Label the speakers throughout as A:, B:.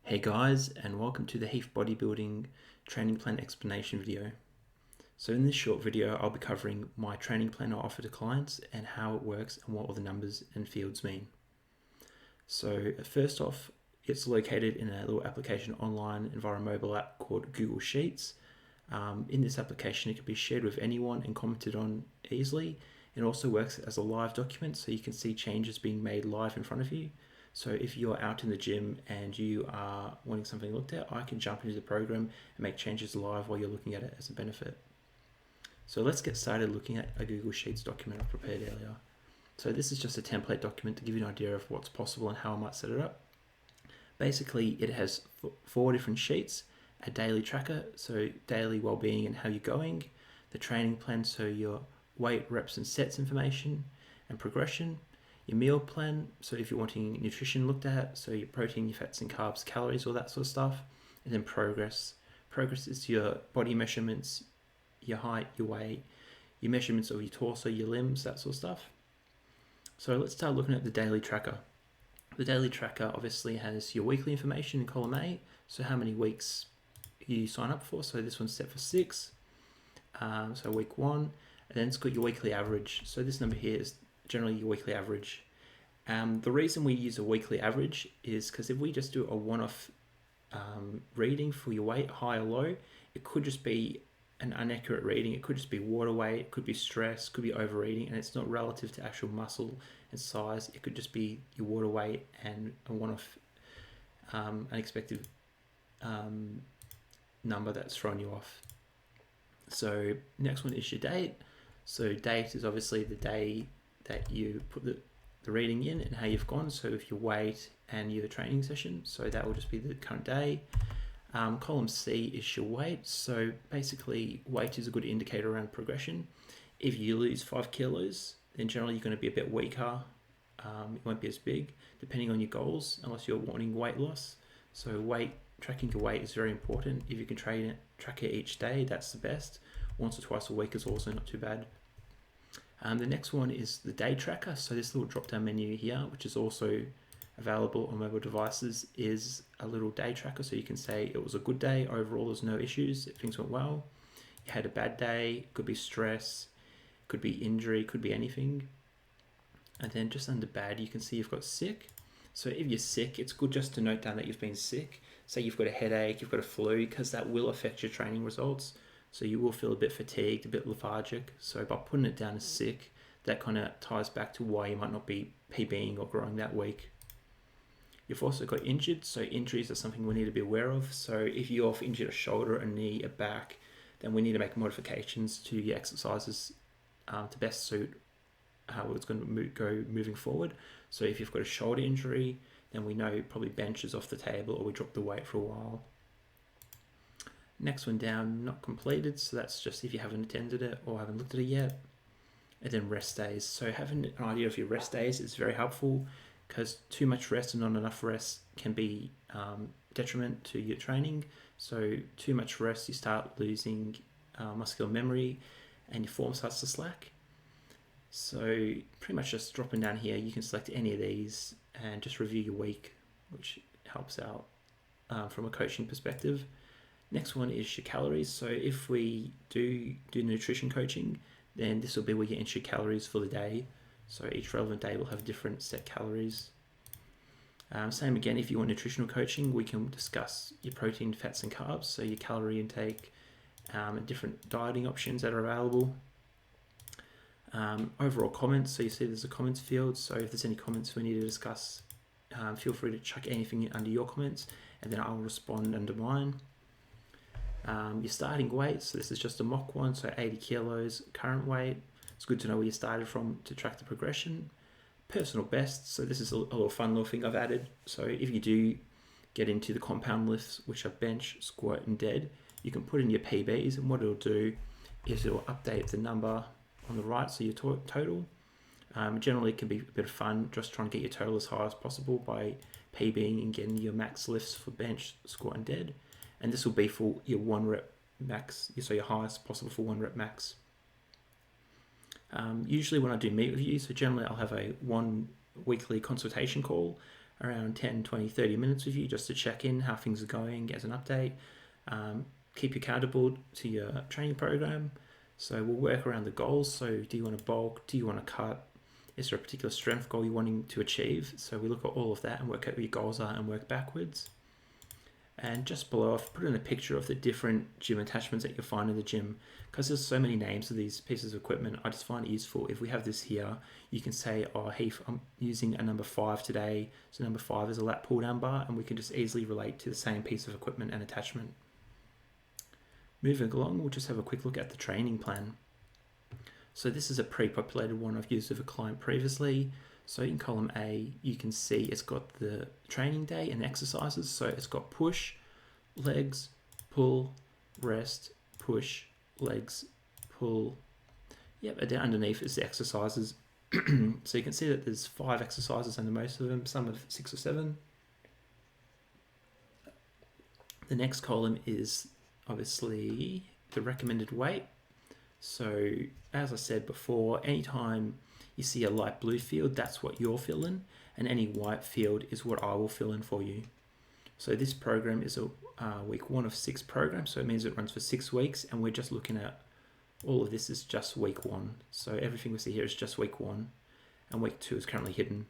A: Hey guys, and welcome to the Heath Bodybuilding training plan explanation video. So in this short video, I'll be covering my training plan I offer to clients and how it works and what all the numbers and fields mean. So first off, it's located in a little application online via a mobile app called Google Sheets. In this application, it can be shared with anyone and commented on easily. It also works as a live document, so you can see changes being made live in front of you. So if you're out in the gym and you are wanting something looked at, I can jump into the program and make changes live while you're looking at it as a benefit. So let's get started looking at a Google Sheets document I prepared earlier. So this is just a template document to give you an idea of what's possible and how I might set it up. Basically, it has 4 different sheets: a daily tracker, so daily well-being and how you're going; the training plan, so your weight, reps and sets information and progression; your meal plan, so if you're wanting nutrition looked at, so your protein, your fats and carbs, calories, all that sort of stuff; and then progress. Progress is your body measurements, your height, your weight, your measurements of your torso, your limbs, that sort of stuff. So let's start looking at the daily tracker. The daily tracker obviously has your weekly information in column A, so how many weeks you sign up for. So this one's set for 6, so week 1, and then it's got your weekly average. So this number here is generally your weekly average. The reason we use a weekly average is because if we just do a one-off reading for your weight, high or low, it could just be an inaccurate reading. It could just be water weight, it could be stress, could be overeating, and it's not relative to actual muscle and size. It could just be your water weight and a one-off unexpected number that's thrown you off. So next one is your date. So date is obviously the day that you put the reading in and how you've gone. So if your weight and your training session, so that will just be the current day. Column C is your weight. So basically weight is a good indicator around progression. If you lose 5 kilos, then generally you're going to be a bit weaker. It won't be as big depending on your goals, unless you're wanting weight loss. So tracking your weight is very important. If you can track it each day, that's the best. Once or twice a week is also not too bad. The next one is the day tracker. So this little drop down menu here, which is also available on mobile devices, is a little day tracker. So you can say it was a good day, overall there's no issues, things went well. You had a bad day, could be stress, could be injury, could be anything. And then just under bad, you can see you've got sick. So if you're sick, it's good just to note down that you've been sick. Say you've got a headache, you've got a flu, because that will affect your training results. So you will feel a bit fatigued, a bit lethargic. So by putting it down as sick, that kind of ties back to why you might not be PBing or growing that week. You've also got injured. So injuries are something we need to be aware of. So if you've injured a shoulder, a knee, a back, then we need to make modifications to your exercises to best suit how it's going to go moving forward. So if you've got a shoulder injury, then we know probably bench is off the table, or we drop the weight for a while. Next one down, not completed. So that's just if you haven't attended it or haven't looked at it yet. And then rest days. So having an idea of your rest days is very helpful, because too much rest and not enough rest can be detriment to your training. So too much rest, you start losing muscular memory and your form starts to slack. So pretty much just dropping down here, you can select any of these and just review your week, which helps out from a coaching perspective. Next one is your calories. So if we do nutrition coaching, then this will be where you enter your calories for the day. So each relevant day will have different set calories. Same again, if you want nutritional coaching, we can discuss your protein, fats and carbs, so your calorie intake, and different dieting options that are available. Overall comments, so you see there's a comments field. So if there's any comments we need to discuss, feel free to chuck anything under your comments and then I'll respond under mine. Your starting weight, so this is just a mock one, so 80 kilos current weight. It's good to know where you started from to track the progression. Personal best, so this is a little fun little thing I've added. So if you do get into the compound lifts, which are bench, squat and dead, you can put in your PBs, and what it'll do is it'll update the number on the right, so your total. Generally it can be a bit of fun just trying to get your total as high as possible by PBing and getting your max lifts for bench, squat and dead. And this will be for your 1 rep max, so your highest possible for 1 rep max. Usually when I do meet with you, so generally I'll have a 1 weekly consultation call around 10, 20, 30 minutes with you just to check in how things are going as an update. Keep you accountable to your training program. So we'll work around the goals. So do you want to bulk? Do you want to cut? Is there a particular strength goal you're wanting to achieve? So we look at all of that and work out what your goals are and work backwards. And just below, I've put in a picture of the different gym attachments that you'll find in the gym. Because there's so many names of these pieces of equipment, I just find it useful. If we have this here, you can say, oh, Heath, I'm using a number 5 today. So number 5 is a lat pull down bar, and we can just easily relate to the same piece of equipment and attachment. Moving along, we'll just have a quick look at the training plan. So this is a pre-populated one I've used with a client previously. So in column A, you can see it's got the training day and exercises. So it's got push, legs, pull, rest, push, legs, pull. Yep, and down underneath is the exercises. So you can see that there's 5 exercises under most of them, some have 6 or 7. The next column is obviously the recommended weight. So as I said before, anytime you see a light blue field, that's what you're filling, and any white field is what I will fill in for you. So this program is a week 1 of 6 program, so it means it runs for 6 weeks, and we're just looking at all of this is just week 1. So everything we see here is just week 1, and week 2 is currently hidden.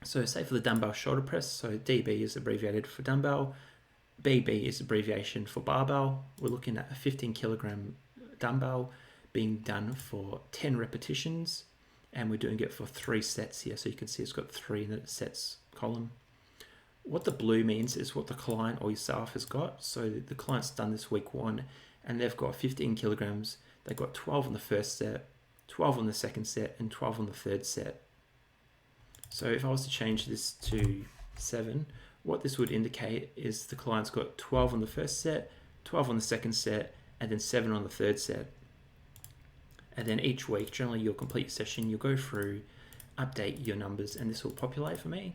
A: So say for the dumbbell shoulder press, so DB is abbreviated for dumbbell, BB is abbreviation for barbell. We're looking at a 15 kilogram dumbbell being done for 10 repetitions, and we're doing it for 3 sets here. So you can see it's got 3 in the sets column. What the blue means is what the client or yourself has got. So the client's done this week 1, and they've got 15 kilograms. They've got 12 on the first set, 12 on the second set, and 12 on the third set. So if I was to change this to 7, what this would indicate is the client's got 12 on the first set, 12 on the second set, and then 7 on the third set. And then each week, generally you'll complete your session, you'll go through, update your numbers, and this will populate for me.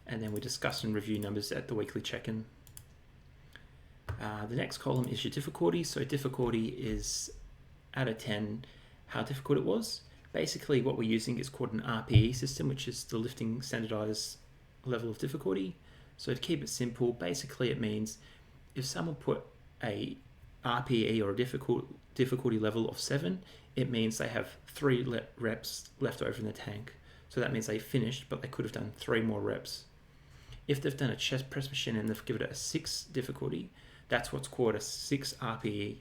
A: And then we discuss and review numbers at the weekly check-in. The next column is your difficulty. So difficulty is out of 10, how difficult it was. Basically what we're using is called an RPE system, which is the lifting standardized level of difficulty. So to keep it simple, basically it means if someone put a RPE or a difficulty level of 7, it means they have 3 reps left over in the tank. So that means they finished, but they could have done 3 more reps. If they've done a chest press machine and they've given it a 6 difficulty, that's what's called a 6 RPE.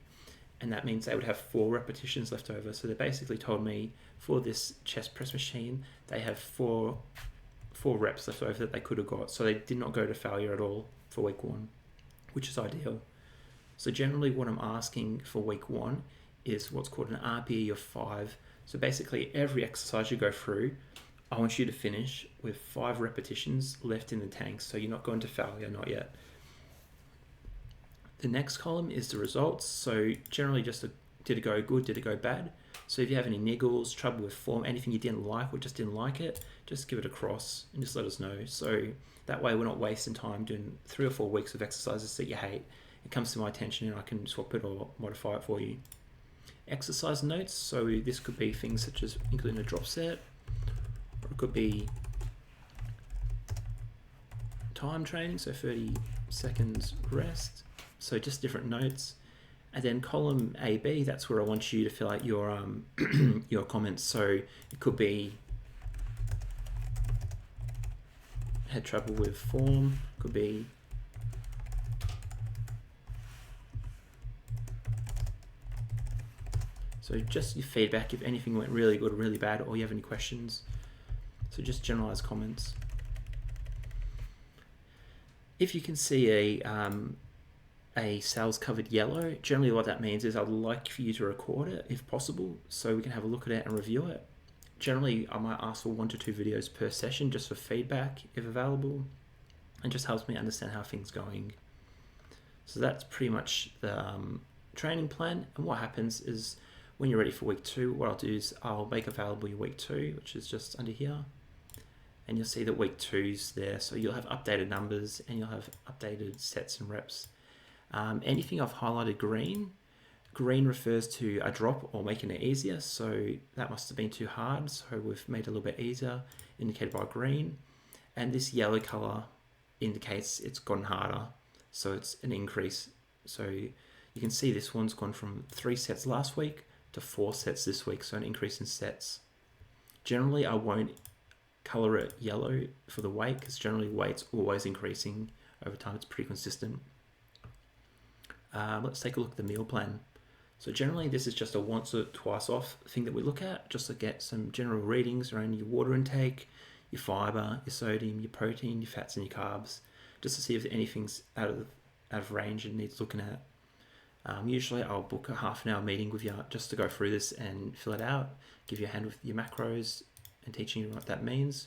A: And that means they would have 4 repetitions left over. So they basically told me for this chest press machine, they have 4 reps left over that they could have got. So they did not go to failure at all for week 1, which is ideal. So generally what I'm asking for week 1 is what's called an RPE of 5. So basically every exercise you go through, I want you to finish with 5 repetitions left in the tank. So you're not going to failure, not yet. The next column is the results. So generally just did it go good, did it go bad? So if you have any niggles, trouble with form, anything you didn't like or just didn't like it, just give it a cross and just let us know. So that way we're not wasting time doing 3 or 4 weeks of exercises that you hate. It comes to my attention and I can swap it or modify it for you. Exercise notes, so this could be things such as including a drop set, or it could be time training, so 30 seconds rest. So just different notes. And then column AB, that's where I want you to fill out your your comments. So it could be had trouble with form, could be so just your feedback if anything went really good or really bad, or you have any questions. So just generalized comments. If you can see a cells covered yellow, generally what that means is I'd like for you to record it if possible, so we can have a look at it and review it. Generally, I might ask for 1 to 2 videos per session just for feedback if available, and just helps me understand how things are going. So that's pretty much the training plan. And what happens is when you're ready for week 2, what I'll do is I'll make available your week 2, which is just under here. And you'll see that week 2's there. So you'll have updated numbers and you'll have updated sets and reps. Anything I've highlighted green refers to a drop or making it easier. So that must have been too hard. So we've made it a little bit easier, indicated by green. And this yellow color indicates it's gone harder, so it's an increase. So you can see this one's gone from 3 sets last week to 4 sets this week, so an increase in sets. Generally, I won't color it yellow for the weight, because generally weight's always increasing over time. It's pretty consistent. Let's take a look at the meal plan. So generally this is just a once or twice off thing that we look at, just to get some general readings around your water intake, your fiber, your sodium, your protein, your fats and your carbs, just to see if anything's out of range and needs looking at. Usually I'll book a half an hour meeting with you just to go through this and fill it out, give you a hand with your macros and teaching you what that means.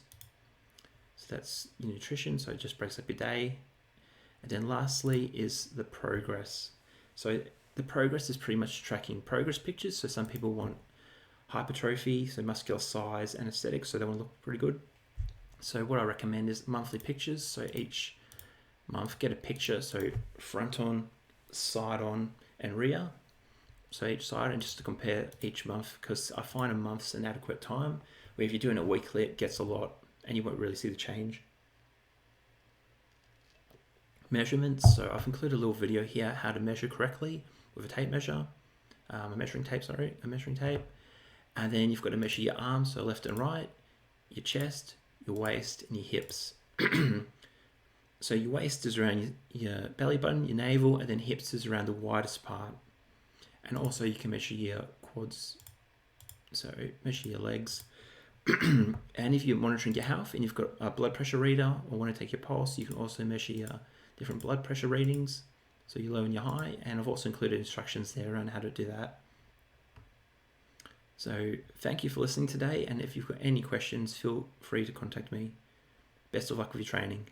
A: So that's your nutrition, so it just breaks up your day. And then lastly is the progress. So the progress is pretty much tracking progress pictures. So some people want hypertrophy, so muscular size and aesthetics, so they want to look pretty good. So what I recommend is monthly pictures. So each month get a picture, so front on, side on and rear. So each side, and just to compare each month, because I find a month's an adequate time, where if you're doing it weekly it gets a lot and you won't really see the change. Measurements, so I've included a little video here how to measure correctly with a tape measure, a measuring tape, and then you've got to measure your arms, so left and right, your chest, your waist and your hips. So your waist is around your belly button, your navel, and then hips is around the widest part. And also you can measure your quads, so measure your legs. And if you're monitoring your health and you've got a blood pressure reader or want to take your pulse, you can also measure your different blood pressure readings, so your low and your high, and I've also included instructions there on how to do that. So thank you for listening today, and if you've got any questions, feel free to contact me. Best of luck with your training.